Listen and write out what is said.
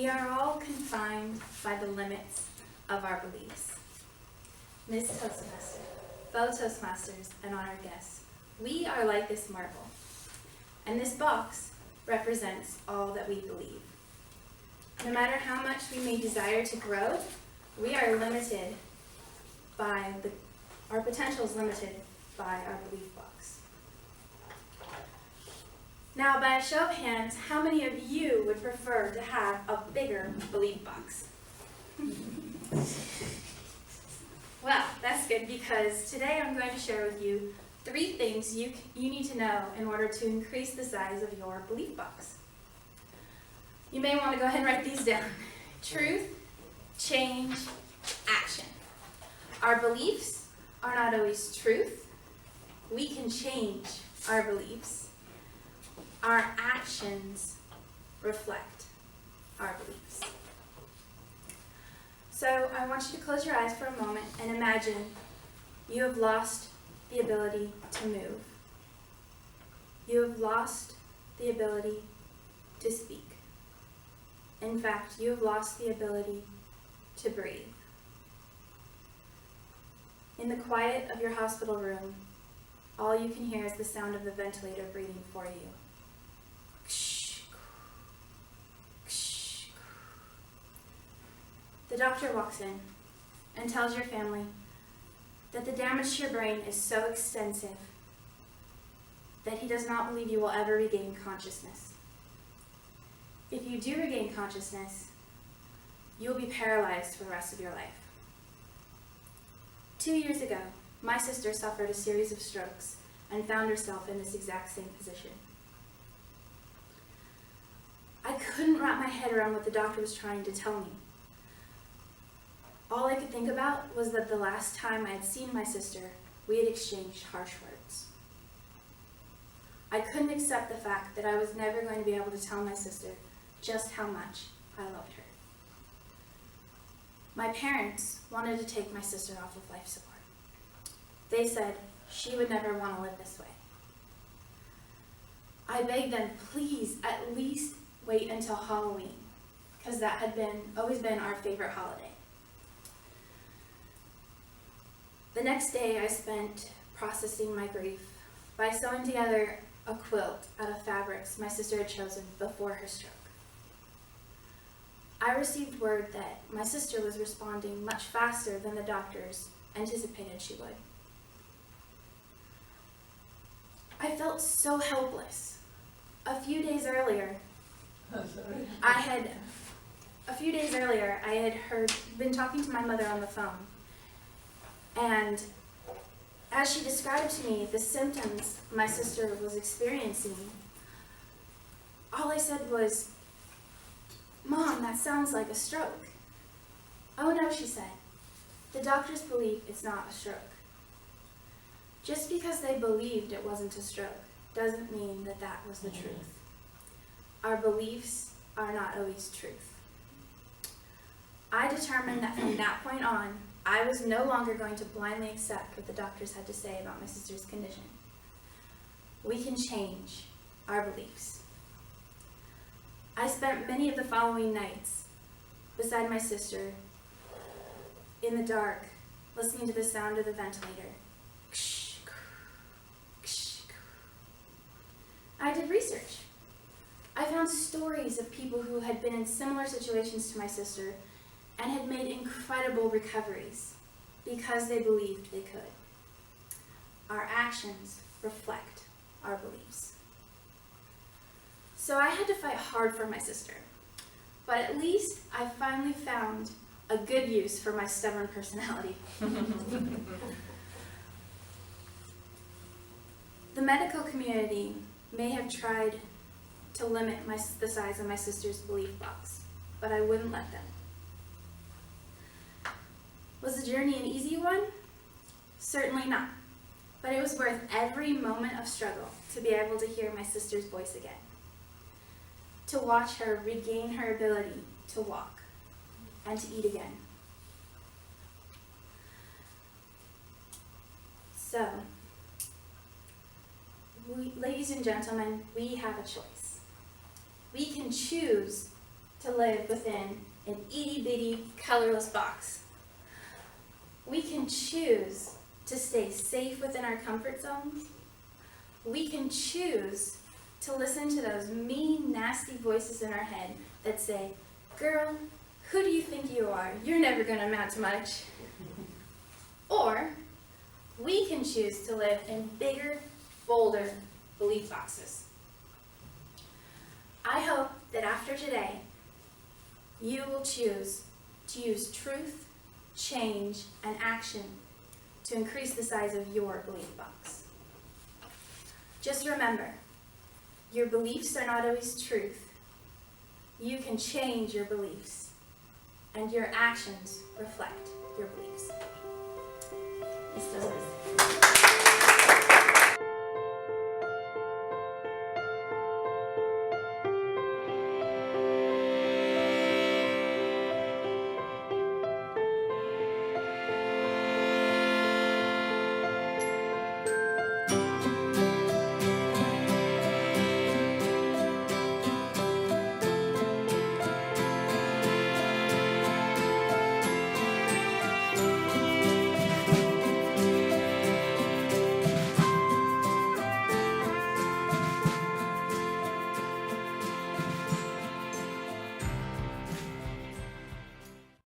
We are all confined by the limits of our beliefs. Miss Toastmaster, fellow Toastmasters, and honored guests, we are like this marble, and this box represents all that we believe. No matter how much we may desire to grow, we are limited by our potential is limited by our belief box. Now, by a show of hands, how many of you would prefer to have a bigger belief box? Well, that's good, because today I'm going to share with you 3 things you need to know in order to increase the size of your belief box. You may want to go ahead and write these down. Truth, change, action. Our beliefs are not always truth. We can change our beliefs. Our actions reflect our beliefs. So I want you to close your eyes for a moment and imagine you have lost the ability to move. You have lost the ability to speak. In fact, you have lost the ability to breathe. In the quiet of your hospital room, all you can hear is the sound of the ventilator breathing for you. The doctor walks in and tells your family that the damage to your brain is so extensive that he does not believe you will ever regain consciousness. If you do regain consciousness, you will be paralyzed for the rest of your life. 2 years ago, my sister suffered a series of strokes and found herself in this exact same position. I couldn't wrap my head around what the doctor was trying to tell me. All I could think about was that the last time I had seen my sister, we had exchanged harsh words. I couldn't accept the fact that I was never going to be able to tell my sister just how much I loved her. My parents wanted to take my sister off of life support. They said she would never want to live this way. I begged them, please, at least wait until Halloween, because that had always been our favorite holiday. The next day I spent processing my grief by sewing together a quilt out of fabrics my sister had chosen before her stroke. I received word that my sister was responding much faster than the doctors anticipated she would. I felt so helpless. A few days earlier, I had been talking to my mother on the phone, and as she described to me the symptoms my sister was experiencing, all I said was, "Mom, that sounds like a stroke." "Oh no," she said. "The doctors believe it's not a stroke." Just because they believed it wasn't a stroke doesn't mean that that was the truth. Our beliefs are not always truth. I determined that from that point on, I was no longer going to blindly accept what the doctors had to say about my sister's condition. We can change our beliefs. I spent many of the following nights beside my sister in the dark, listening to the sound of the ventilator. I did research. I found stories of people who had been in similar situations to my sister and had made incredible recoveries because they believed they could. Our actions reflect our beliefs. So I had to fight hard for my sister, but at least I finally found a good use for my stubborn personality. The medical community may have tried to limit the size of my sister's belief box, but I wouldn't let them. Was the journey an easy one? Certainly not, but it was worth every moment of struggle to be able to hear my sister's voice again, to watch her regain her ability to walk and to eat again. So, ladies and gentlemen, we have a choice. We can choose to live within an itty-bitty, colorless box. We can choose to stay safe within our comfort zones. We can choose to listen to those mean, nasty voices in our head that say, "Girl, who do you think you are? You're never going to amount to much." Or we can choose to live in bigger, bolder belief boxes. I hope that after today, you will choose to use truth, change, and action to increase the size of your belief box. Just remember, your beliefs are not always truth. You can change your beliefs, and your actions reflect your beliefs. Esto es.